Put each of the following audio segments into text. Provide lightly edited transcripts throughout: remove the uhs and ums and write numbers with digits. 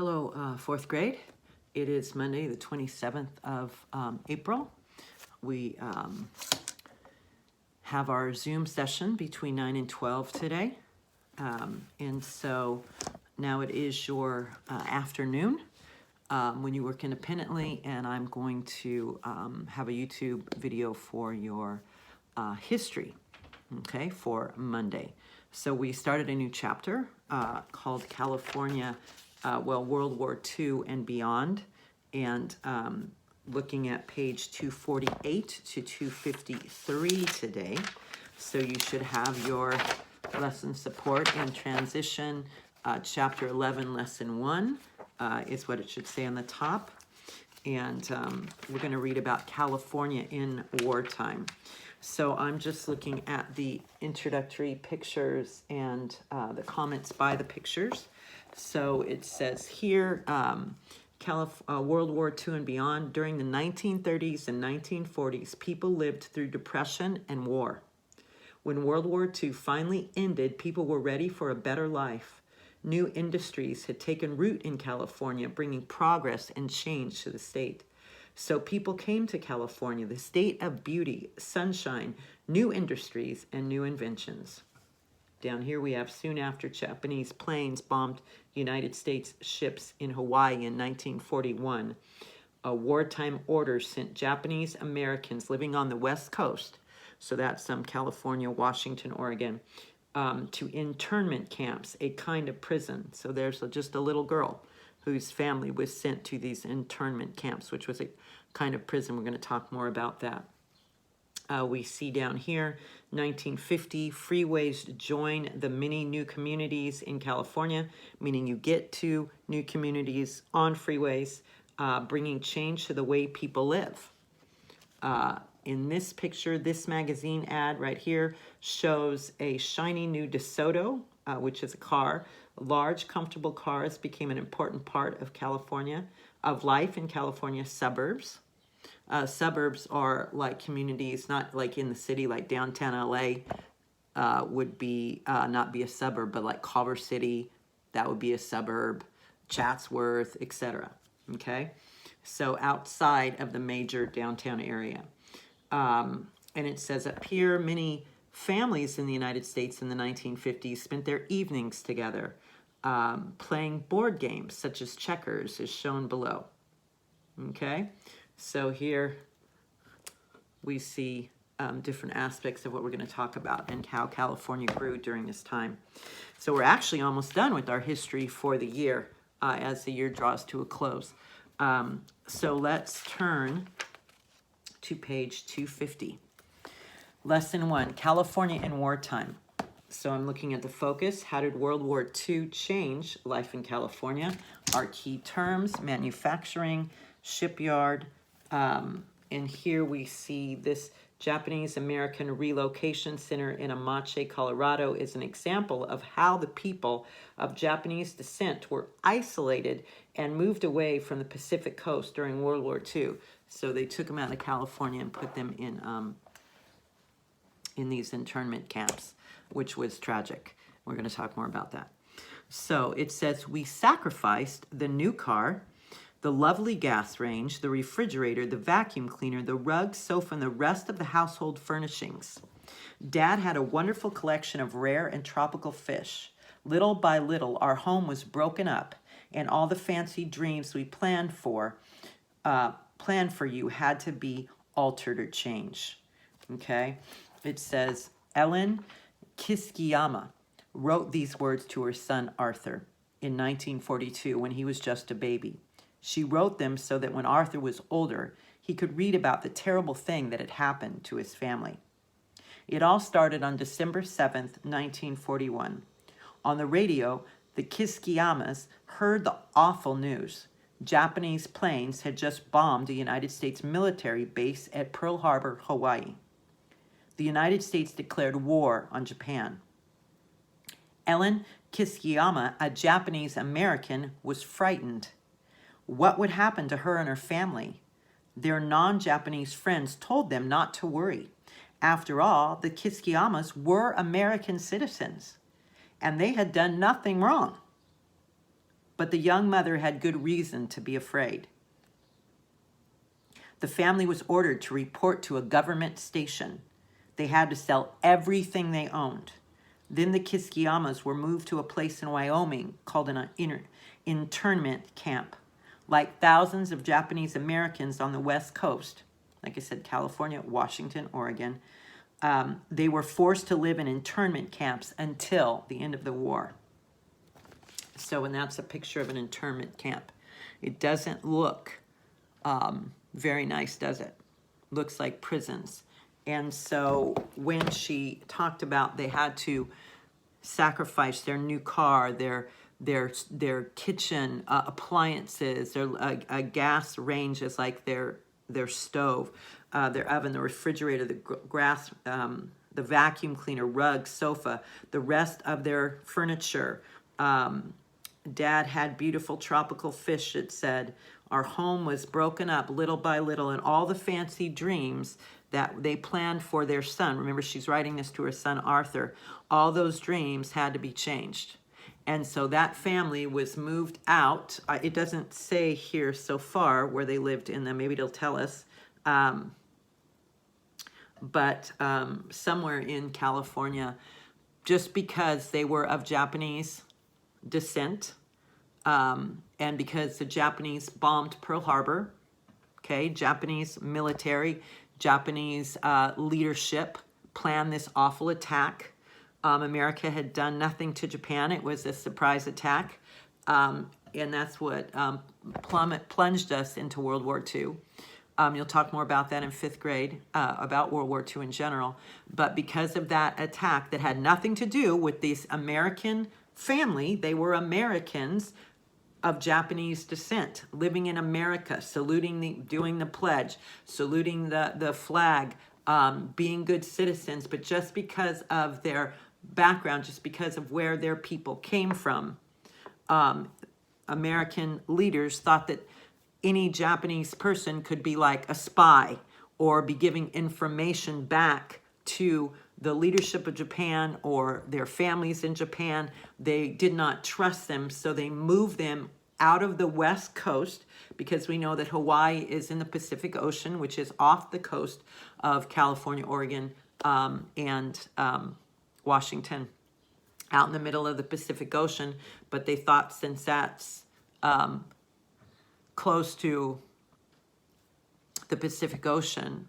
Hello, fourth grade. It is Monday, the 27th of April. We have our Zoom session between 9 and 12 today. And so now it is your afternoon when you work independently, and I'm going to have a YouTube video for your history, okay, for Monday. So we started a new chapter called California, World War II and Beyond, and looking at page 248 to 253 today. So you should have your lesson support and transition, chapter 11, lesson 1 is what it should say on the top. And we're going to read about California in wartime. So I'm just looking at the introductory pictures and the comments by the pictures. So it says here, World War II and beyond, during the 1930s and 1940s, people lived through depression and war. When World War II finally ended, people were ready for a better life. New industries had taken root in California, bringing progress and change to the state. So people came to California, the state of beauty, sunshine, new industries, and new inventions. Down here we have soon after Japanese planes bombed United States ships in Hawaii in 1941. A wartime order sent Japanese Americans living on the West Coast, so that's California, Washington, Oregon, to internment camps, a kind of prison. So there's just a little girl whose family was sent to these internment camps, which was a kind of prison. We're going to talk more about that. We see down here, 1950, freeways join the many new communities in California, meaning you get to new communities on freeways, bringing change to the way people live. In this picture, this magazine ad right here shows a shiny new DeSoto, which is a car. Large, comfortable cars became an important part of California, of life in California suburbs. Suburbs are like communities, not like in the city, like downtown LA would be not be a suburb, but like Culver City, that would be a suburb, Chatsworth, etc. Okay, so outside of the major downtown area. And it says up here, many families in the United States in the 1950s spent their evenings together playing board games such as checkers, as shown below. Okay, so here we see different aspects of what we're going to talk about and how California grew during this time. So we're actually almost done with our history for the year as the year draws to a close. So let's turn to page 250. Lesson 1, California in wartime. So I'm looking at the focus. How did World War II change life in California? Our key terms, manufacturing, shipyard, and here we see this Japanese American Relocation Center in Amache, Colorado is an example of how the people of Japanese descent were isolated and moved away from the Pacific coast during World War II. So they took them out of California and put them in these internment camps, which was tragic. We're going to talk more about that. So it says, we sacrificed the new car, the lovely gas range, the refrigerator, the vacuum cleaner, the rug, sofa, and the rest of the household furnishings. Dad had a wonderful collection of rare and tropical fish. Little by little, our home was broken up, and all the fancy dreams we planned for you had to be altered or changed. Okay? It says, Ellen Kiskiyama wrote these words to her son Arthur in 1942 when he was just a baby. She wrote them so that when Arthur was older, he could read about the terrible thing that had happened to his family. It all started on December 7th, 1941. On the radio, the Kiskiyamas heard the awful news. Japanese planes had just bombed a United States military base at Pearl Harbor, Hawaii. The United States declared war on Japan. Ellen Kiskiyama, a Japanese American, was frightened. What would happen to her and her family? Their non-Japanese friends told them not to worry. After all, the Kiskiyamas were American citizens, and they had done nothing wrong. but the young mother had good reason to be afraid. The family was ordered to report to a government station. They had to sell everything they owned. Then the Kiskiyamas were moved to a place in Wyoming called an internment camp. Like thousands of Japanese Americans on the West Coast, like I said, California, Washington, Oregon, they were forced to live in internment camps until the end of the war. So, and that's a picture of an internment camp. It doesn't look very nice, does it? Looks like prisons. And so when she talked about they had to sacrifice their new car, their kitchen appliances, their gas range is like their stove, their oven, the refrigerator, the vacuum cleaner, rug, sofa, the rest of their furniture. Dad had beautiful tropical fish, it said. Our home was broken up little by little, and all the fancy dreams that they planned for their son. Remember, she's writing this to her son, Arthur. All those dreams had to be changed. And so that family was moved out. It doesn't say here so far where they lived in them. Maybe it'll tell us. But somewhere in California, just because they were of Japanese descent, and because the Japanese bombed Pearl Harbor, okay, Japanese military, Japanese leadership planned this awful attack. America had done nothing to Japan. It was a surprise attack, and that's what plunged us into World War II. You'll talk more about that in 5th grade, about World War II in general. But because of that attack that had nothing to do with this American family, they were Americans of Japanese descent, living in America, doing the pledge, saluting the flag, being good citizens. But just because of their background, just because of where their people came from, American leaders thought that any Japanese person could be like a spy or be giving information back to the leadership of Japan or their families in Japan. They did not trust them, so they moved them out of the West Coast, because we know that Hawaii is in the Pacific Ocean, which is off the coast of California, Oregon, and Washington, out in the middle of the Pacific Ocean. But they thought since that's close to the Pacific Ocean,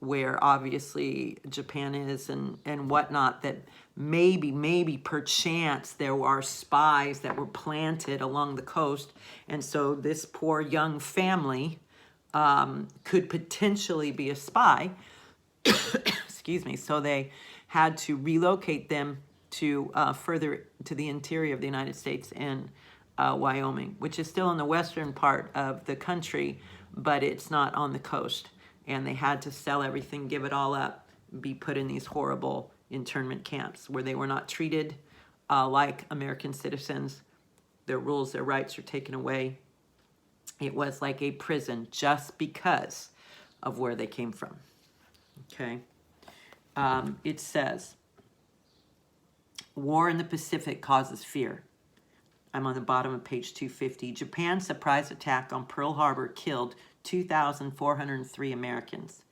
where obviously Japan is and whatnot, that maybe perchance there are spies that were planted along the coast. And so this poor young family could potentially be a spy. Excuse me. So they had to relocate them to further to the interior of the United States in Wyoming, which is still in the western part of the country, but it's not on the coast. And they had to sell everything, give it all up, be put in these horrible internment camps where they were not treated like American citizens. Their rules, their rights are taken away. It was like a prison just because of where they came from. Okay. It says, war in the Pacific causes fear. I'm on the bottom of page 250. Japan's surprise attack on Pearl Harbor killed 2,403 Americans.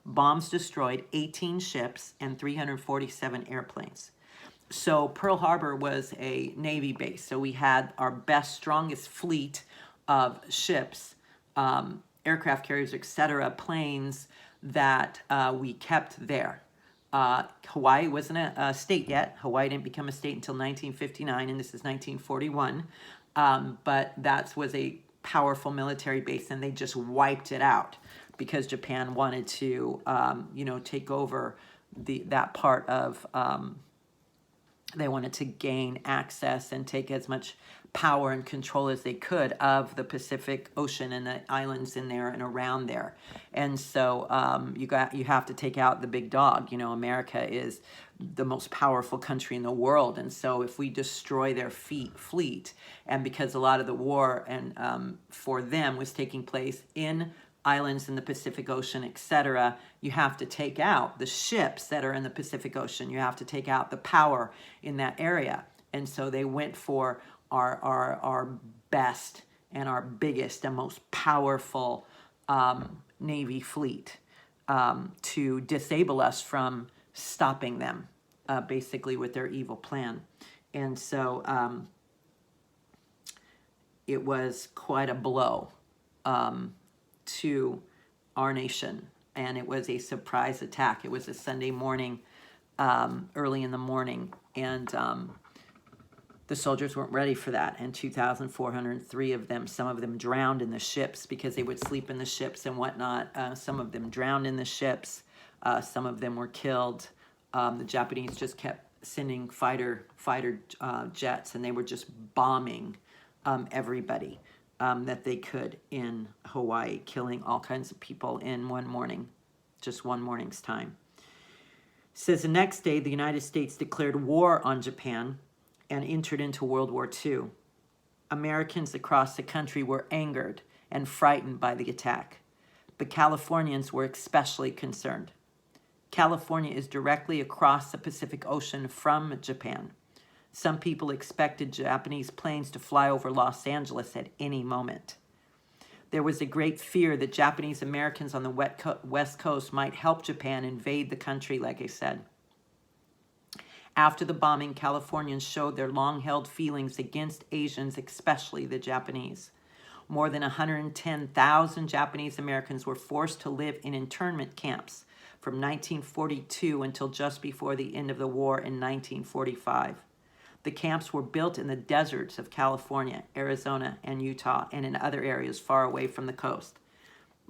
Bombs destroyed 18 ships and 347 airplanes. So Pearl Harbor was a Navy base. So we had our best, strongest fleet of ships, aircraft carriers, etc., planes that we kept there. Hawaii wasn't a state yet. Hawaii didn't become a state until 1959, and this is 1941. But that was a powerful military base, and they just wiped it out because Japan wanted to, take over that part of. They wanted to gain access and take as much power and control as they could of the Pacific Ocean and the islands in there and around there. And so you have to take out the big dog. America is the most powerful country in the world. And so if we destroy their fleet, and because a lot of the war and for them was taking place in islands in the Pacific Ocean, etc., you have to take out the ships that are in the Pacific Ocean. You have to take out the power in that area. And so they went for our best and our biggest and most powerful Navy fleet to disable us from stopping them, basically with their evil plan. And so it was quite a blow to our nation, and it was a surprise attack. It was a Sunday morning, early in the morning, and the soldiers weren't ready for that. And 2,403 of them, some of them drowned in the ships because they would sleep in the ships and whatnot. Some of them drowned in the ships. Some of them were killed. The Japanese just kept sending fighter jets, and they were just bombing everybody that they could in Hawaii, killing all kinds of people in one morning, just one morning's time. It says the next day, the United States declared war on Japan and entered into World War II. Americans across the country were angered and frightened by the attack, but Californians were especially concerned. California is directly across the Pacific Ocean from Japan. Some people expected Japanese planes to fly over Los Angeles at any moment. There was a great fear that Japanese Americans on the West Coast might help Japan invade the country, like I said. After the bombing, Californians showed their long-held feelings against Asians, especially the Japanese. More than 110,000 Japanese Americans were forced to live in internment camps from 1942 until just before the end of the war in 1945. The camps were built in the deserts of California, Arizona, and Utah, and in other areas far away from the coast.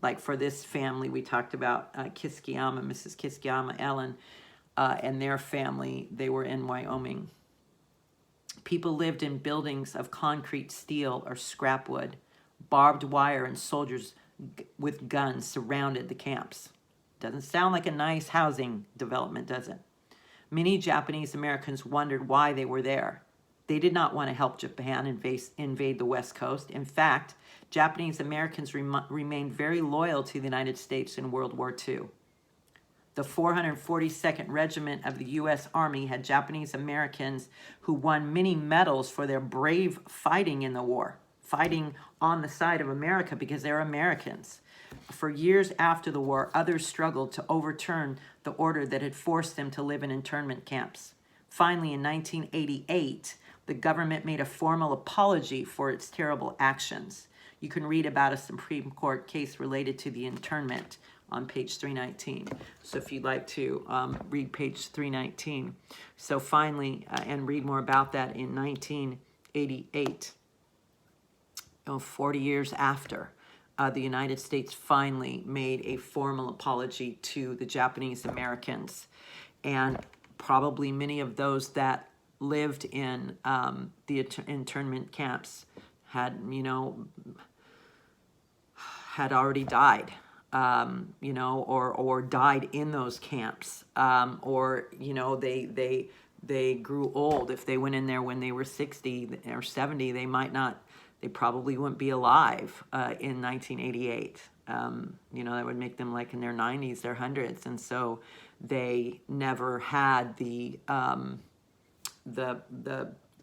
Like for this family, we talked about Kiskiyama, Mrs. Kiskiyama, Ellen, and their family, they were in Wyoming. People lived in buildings of concrete, steel, or scrap wood. Barbed wire and soldiers with guns surrounded the camps. Doesn't sound like a nice housing development, does it? Many Japanese Americans wondered why they were there. They did not want to help Japan invade the West Coast. In fact, Japanese Americans remained very loyal to the United States in World War II. The 442nd Regiment of the U.S. Army had Japanese Americans who won many medals for their brave fighting in the war, fighting on the side of America because they're Americans. For years after the war, others struggled to overturn the order that had forced them to live in internment camps. Finally, in 1988, the government made a formal apology for its terrible actions. You can read about a Supreme Court case related to the internment on page 319. So if you'd like to read page 319. So finally, and read more about that in 1988, 40 years after, the United States finally made a formal apology to the Japanese Americans. And probably many of those that lived in the internment camps had already died. Or died in those camps, or they grew old. If they went in there when they were 60 or 70, they probably wouldn't be alive in 1988. That would make them like in their 90s, their hundreds, and so they never had the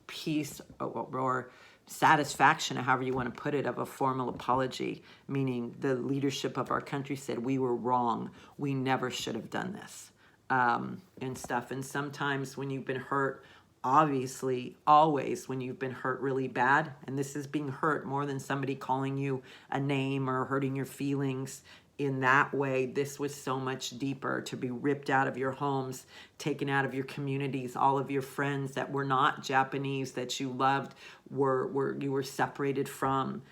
peace or satisfaction, or however you want to put it, of a formal apology, meaning the leadership of our country said, we were wrong, we never should have done this, and stuff. And sometimes when you've been hurt, obviously, always when you've been hurt really bad, and this is being hurt more than somebody calling you a name or hurting your feelings in that way, this was so much deeper, to be ripped out of your homes, taken out of your communities, all of your friends that were not Japanese that you loved you were separated from,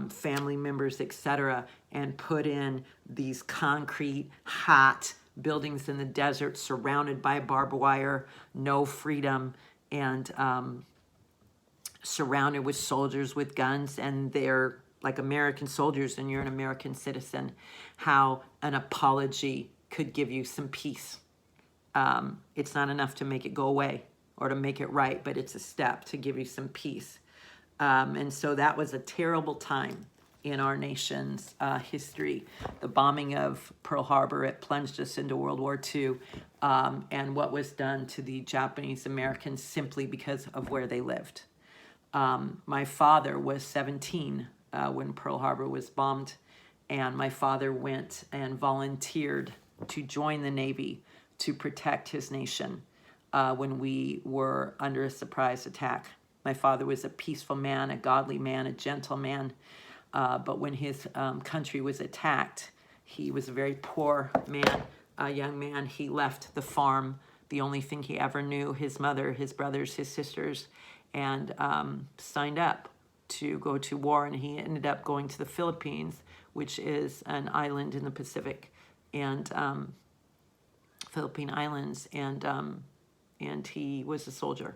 family members, etc., and put in these concrete, hot buildings in the desert, surrounded by barbed wire, no freedom, and surrounded with soldiers with guns, and they're like American soldiers, and you're an American citizen. How an apology could give you some peace. It's not enough to make it go away or to make it right, but it's a step to give you some peace. And so that was a terrible time in our nation's history. The bombing of Pearl Harbor, it plunged us into World War II, and what was done to the Japanese Americans simply because of where they lived. My father was 17 when Pearl Harbor was bombed, and my father went and volunteered to join the Navy to protect his nation when we were under a surprise attack. My father was a peaceful man, a godly man, a gentle man, but when his country was attacked, he was a very poor man, a young man. He left the farm, the only thing he ever knew, his mother, his brothers, his sisters, and signed up to go to war. And he ended up going to the Philippines, which is an island in the Pacific, and Philippine Islands, and he was a soldier.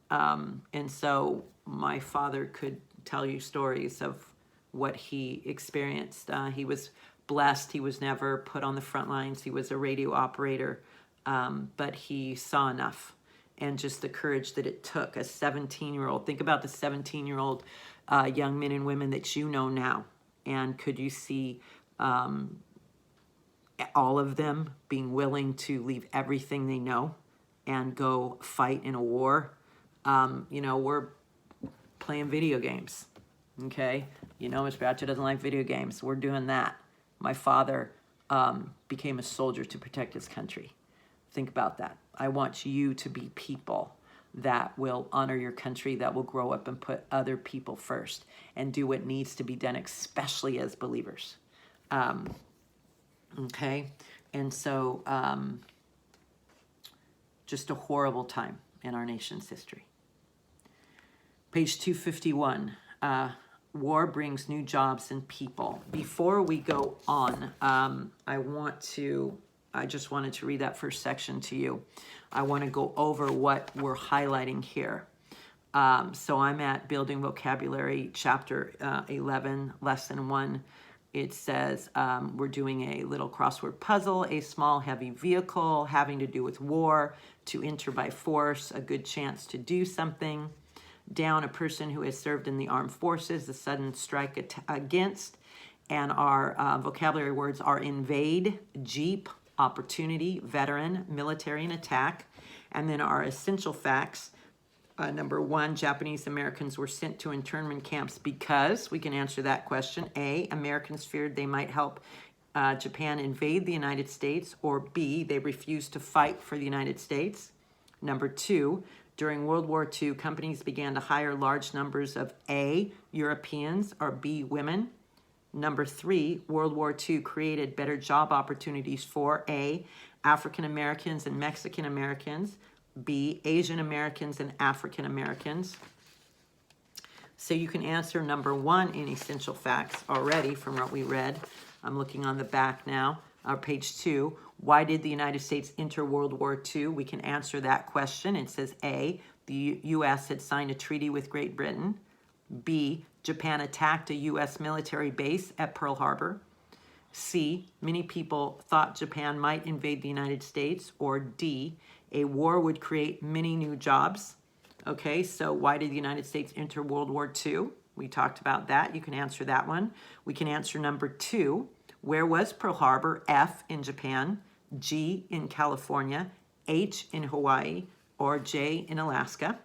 And so my father could tell you stories of what he experienced. He was blessed. He was never put on the front lines. He was a radio operator, but he saw enough, and just the courage that it took. A 17-year-old, think about the 17-year-old young men and women that you know now. And could you see all of them being willing to leave everything they know and go fight in a war? We're playing video games, okay? Mr. Batcha doesn't like video games. We're doing that. My father became a soldier to protect his country. Think about that. I want you to be people that will honor your country, that will grow up and put other people first and do what needs to be done, especially as believers. Okay? And so just a horrible time in our nation's history. Page 251, war brings new jobs and people. Before we go on, I just wanted to read that first section to you. I want to go over what we're highlighting here. So I'm at Building Vocabulary, chapter 11, lesson 1. It says we're doing a little crossword puzzle, a small heavy vehicle having to do with war, to enter by force, a good chance to do something. Down, a person who has served in the armed forces, a sudden strike against. And our vocabulary words are invade, jeep, opportunity, veteran, military, and attack. And then our essential facts. Number 1, Japanese Americans were sent to internment camps because, we can answer that question. A, Americans feared they might help Japan invade the United States, or B, they refused to fight for the United States. Number 2, during World War II, companies began to hire large numbers of A, Europeans, or B, women. Number 3, World War II created better job opportunities for A, African Americans and Mexican Americans, B, Asian Americans and African Americans. So you can answer number 1 in essential facts already from what we read. I'm looking on the back now, page 2. Why did the United States enter World War II? We can answer that question. It says A, the U.S. had signed a treaty with Great Britain. B, Japan attacked a U.S. military base at Pearl Harbor. C, many people thought Japan might invade the United States. Or D, a war would create many new jobs. Okay, so why did the United States enter World War II? We talked about that. You can answer that one. We can answer number 2. Where was Pearl Harbor? F, in Japan. G, in California. H, in Hawaii. Or J, in Alaska.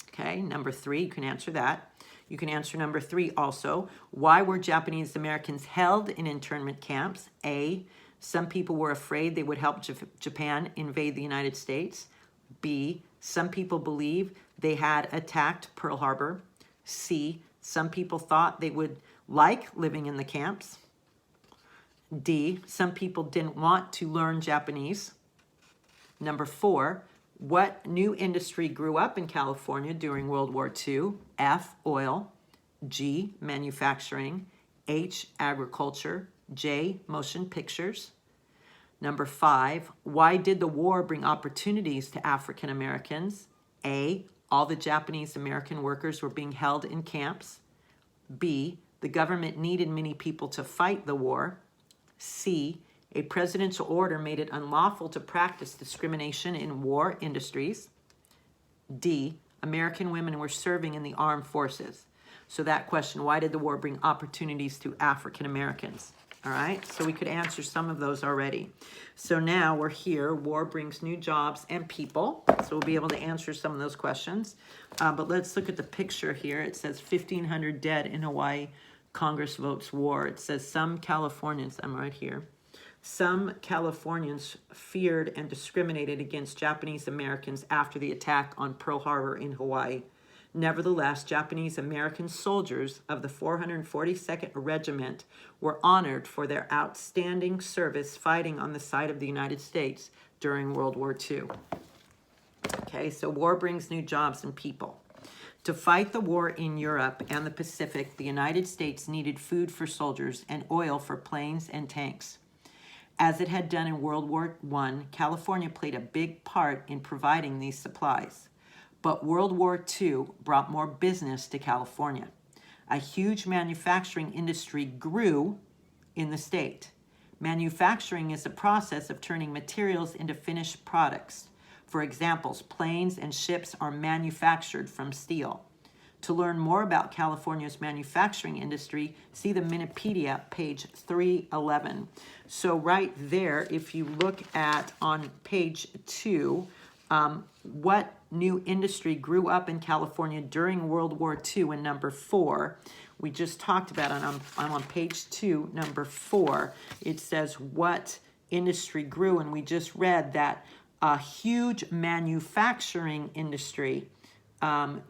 Okay, number 3, you can answer that. You can answer number 3 also. Why were Japanese Americans held in internment camps? A, some people were afraid they would help Japan invade the United States. B, some people believe they had attacked Pearl Harbor. C, some people thought they would like living in the camps. D, some people didn't want to learn Japanese. Number 4, what new industry grew up in California during World War II? F, oil. G, manufacturing. H, agriculture. J, motion pictures. Number 5, why did the war bring opportunities to African Americans? A, all the Japanese American workers were being held in camps. B, the government needed many people to fight the war. C, a presidential order made it unlawful to practice discrimination in war industries. D, American women were serving in the armed forces. So that question, why did the war bring opportunities to African Americans? All right, so we could answer some of those already. So now we're here. War brings new jobs and people. So we'll be able to answer some of those questions. But let's look at the picture here. It says 1,500 dead in Hawaii. Congress votes war. It says some Californians, I'm right here. Some Californians feared and discriminated against Japanese Americans after the attack on Pearl Harbor in Hawaii. Nevertheless, Japanese American soldiers of the 442nd Regiment were honored for their outstanding service fighting on the side of the United States during World War II. Okay, so war brings new jobs and people. To fight the war in Europe and the Pacific, the United States needed food for soldiers and oil for planes and tanks. As it had done in World War I, California played a big part in providing these supplies. But World War II brought more business to California. A huge manufacturing industry grew in the state. Manufacturing is the process of turning materials into finished products. For examples, planes and ships are manufactured from steel. To learn more about California's manufacturing industry, see the Minipedia, page 311. So right there, if you look at on page 2, what new industry grew up in California during World War II in number 4. We just talked about it. I'm on page 2, number 4. It says what industry grew, and we just read that a huge manufacturing industry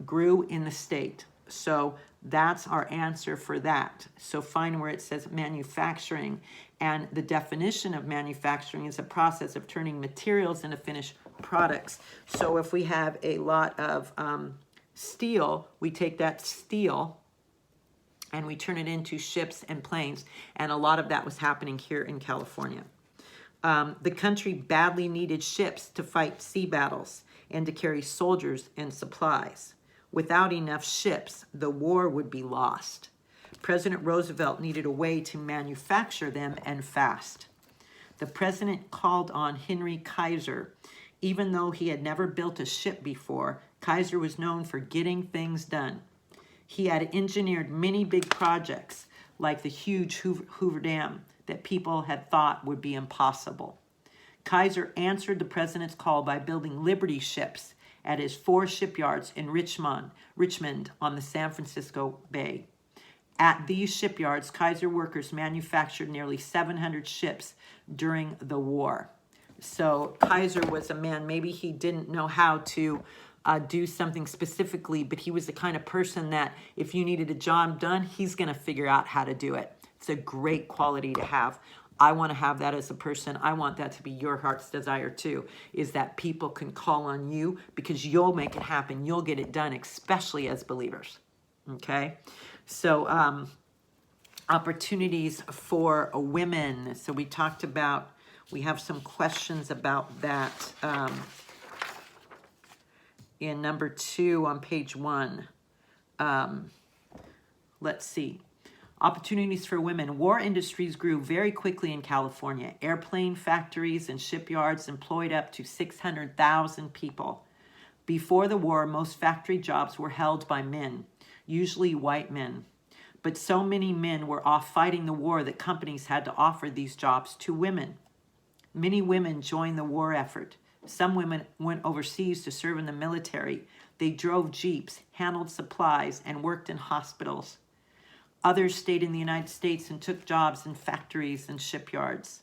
grew in the state. So that's our answer for that. So find where it says manufacturing. And the definition of manufacturing is a process of turning materials into finished products. So if we have a lot of steel, we take that steel and we turn it into ships and planes. And a lot of that was happening here in California. The country badly needed ships to fight sea battles and to carry soldiers and supplies. Without enough ships, the war would be lost. President Roosevelt needed a way to manufacture them and fast. The president called on Henry Kaiser. Even though he had never built a ship before, Kaiser was known for getting things done. He had engineered many big projects, like the huge Hoover Dam, that people had thought would be impossible. Kaiser answered the president's call by building Liberty ships at his 4 shipyards in Richmond on the San Francisco Bay. At these shipyards, Kaiser workers manufactured nearly 700 ships during the war. So Kaiser was a man, maybe he didn't know how to do something specifically, but he was the kind of person that if you needed a job done, he's going to figure out how to do it. It's a great quality to have. I want to have that as a person. I want that to be your heart's desire too, is that people can call on you because you'll make it happen. You'll get it done, especially as believers. Okay? So opportunities for women. So we talked about, we have some questions about that in number 2 on page 1. Let's see. Opportunities for women. War industries grew very quickly in California. Airplane factories and shipyards employed up to 600,000 people. Before the war, most factory jobs were held by men, usually white men. But so many men were off fighting the war that companies had to offer these jobs to women. Many women joined the war effort. Some women went overseas to serve in the military. They drove jeeps, handled supplies, and worked in hospitals. Others stayed in the United States and took jobs in factories and shipyards.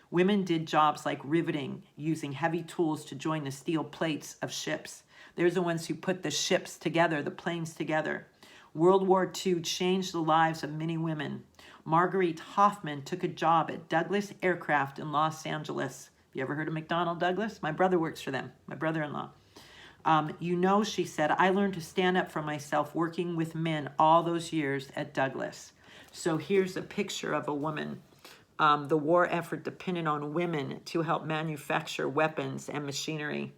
Women did jobs like riveting, using heavy tools to join the steel plates of ships. They're the ones who put the ships together, the planes together. World War II changed the lives of many women. Marguerite Hoffman took a job at Douglas Aircraft in Los Angeles. You ever heard of McDonnell Douglas? My brother works for them, my brother-in-law. She said, I learned to stand up for myself working with men all those years at Douglas. So here's a picture of a woman. The war effort depended on women to help manufacture weapons and machinery.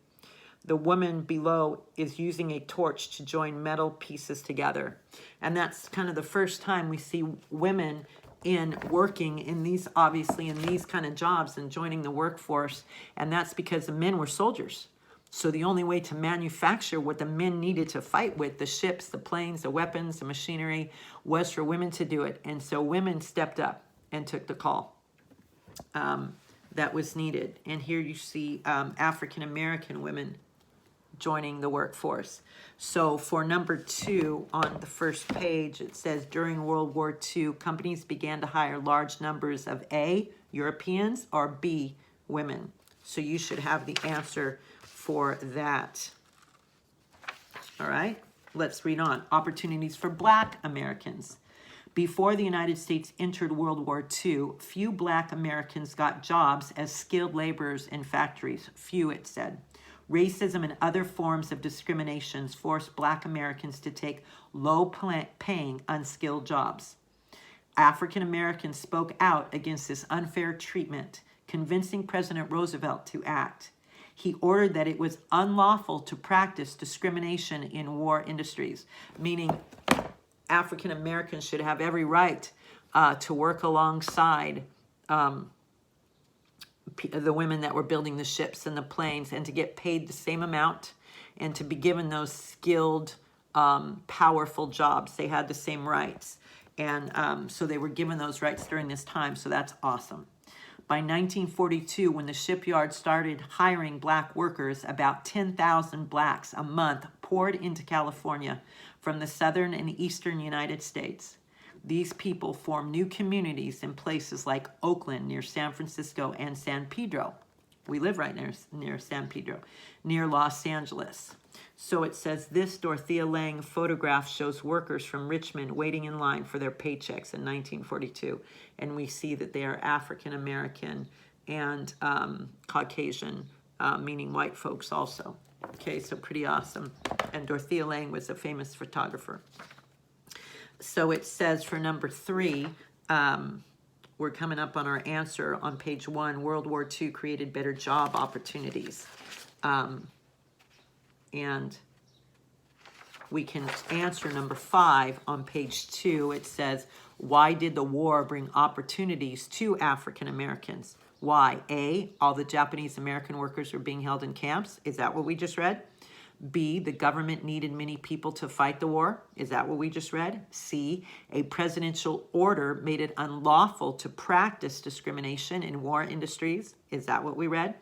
The woman below is using a torch to join metal pieces together. And that's kind of the first time we see women working in these, obviously in these kind of jobs and joining the workforce. And that's because the men were soldiers. So the only way to manufacture what the men needed to fight with, the ships, the planes, the weapons, the machinery, was for women to do it. And so women stepped up. and took the call that was needed. And here you see African American women joining the workforce. So for number 2 on the first page, it says during World War II, companies began to hire large numbers of A, Europeans, or B, women. So you should have the answer for that. All right, let's read on. Opportunities for Black Americans. Before the United States entered World War II, few Black Americans got jobs as skilled laborers in factories. Few, it said. Racism and other forms of discriminations forced Black Americans to take low-paying, unskilled jobs. African Americans spoke out against this unfair treatment, convincing President Roosevelt to act. He ordered that it was unlawful to practice discrimination in war industries, meaning African Americans should have every right to work alongside the women that were building the ships and the planes, and to get paid the same amount and to be given those skilled, powerful jobs. They had the same rights. And so they were given those rights during this time. So that's awesome. By 1942, when the shipyard started hiring Black workers, about 10,000 Blacks a month poured into California from the southern and eastern United States. These people formed new communities in places like Oakland, near San Francisco, and San Pedro. We live right near San Pedro, near Los Angeles. So it says this Dorothea Lange photograph shows workers from Richmond waiting in line for their paychecks in 1942. And we see that they are African American and Caucasian, meaning white folks also. Okay, so pretty awesome. And Dorothea Lange was a famous photographer. So it says for number 3, we're coming up on our answer on page 1. World War II created better job opportunities. And we can answer number 5 on page 2. It says, why did the war bring opportunities to African Americans? Why? A, all the Japanese American workers were being held in camps. Is that what we just read? B, the government needed many people to fight the war. Is that what we just read? C, a presidential order made it unlawful to practice discrimination in war industries. Is that what we read?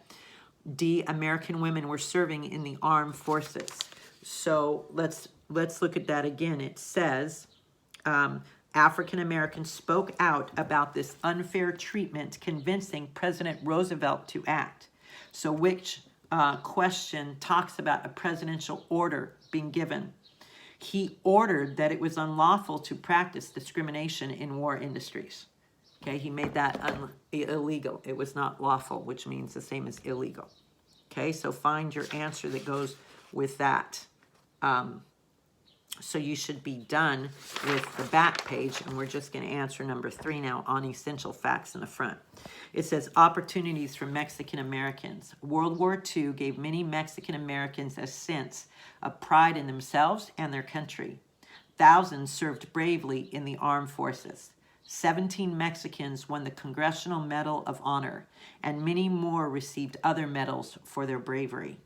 D, American women were serving in the armed forces. So let's look at that again. It says African Americans spoke out about this unfair treatment, convincing President Roosevelt to act. So which question talks about a presidential order being given? He ordered that it was unlawful to practice discrimination in war industries. Okay, he made that illegal. It was not lawful, which means the same as illegal. Okay, so find your answer that goes with that. So you should be done with the back page, and we're just going to answer number 3 now on essential facts in the front. It says opportunities for Mexican Americans. World War II gave many Mexican Americans a sense of pride in themselves and their country. Thousands served bravely in the armed forces. 17 Mexicans won the Congressional Medal of Honor, and many more received other medals for their bravery.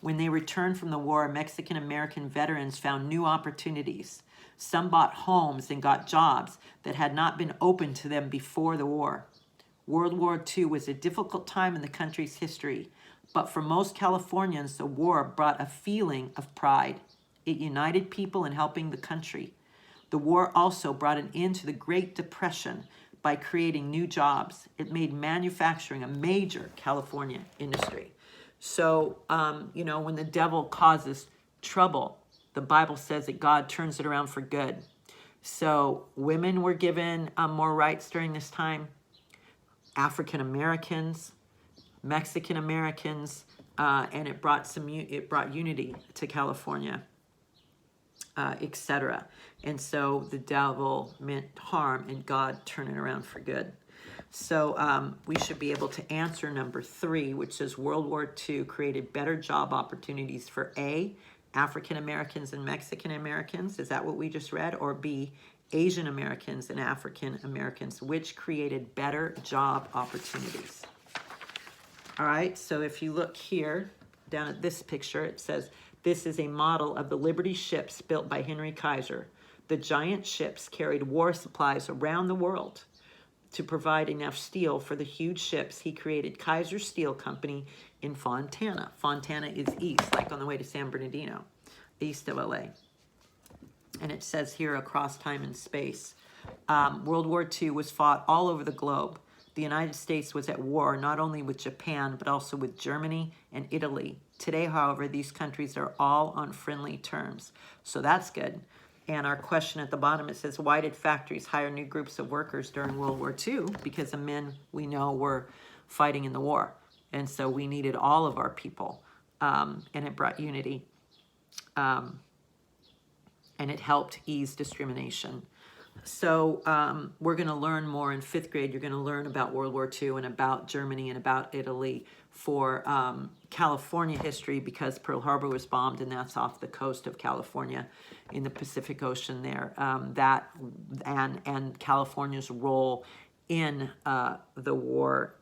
When they returned from the war, Mexican American veterans found new opportunities. Some bought homes and got jobs that had not been open to them before the war. World War II was a difficult time in the country's history, but for most Californians, the war brought a feeling of pride. It united people in helping the country. The war also brought an end to the Great Depression by creating new jobs. It made manufacturing a major California industry. So, when the devil causes trouble, the Bible says that God turns it around for good. So women were given more rights during this time. African Americans, Mexican Americans, and it brought unity to California, etc. And so the devil meant harm, and God turned it around for good. So we should be able to answer number 3, which says World War II created better job opportunities for A, African Americans and Mexican Americans. Is that what we just read? Or B, Asian Americans and African Americans, which created better job opportunities. All right, so if you look here, down at this picture, it says, this is a model of the Liberty ships built by Henry Kaiser. The giant ships carried war supplies around the world to provide enough steel for the huge ships, he created Kaiser Steel Company in Fontana. Fontana is east, like on the way to San Bernardino, east of LA. And it says here across time and space. World War II was fought all over the globe. The United States was at war not only with Japan, but also with Germany and Italy. Today, however, these countries are all on friendly terms. So that's good. And our question at the bottom, it says, why did factories hire new groups of workers during World War II? Because the men we know were fighting in the war. And so we needed all of our people. And it brought unity. And it helped ease discrimination. So we're going to learn more in 5th grade. You're going to learn about World War II and about Germany and about Italy for California history, because Pearl Harbor was bombed, and that's off the coast of California in the Pacific Ocean there. And California's role in the war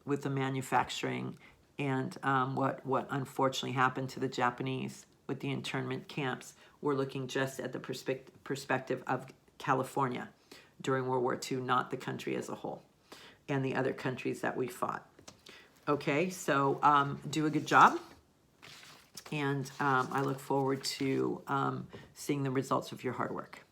with the manufacturing and what unfortunately happened to the Japanese with the internment camps. We're looking just at the perspective of California during World War II, not the country as a whole, and the other countries that we fought. Okay, so do a good job, and I look forward to seeing the results of your hard work.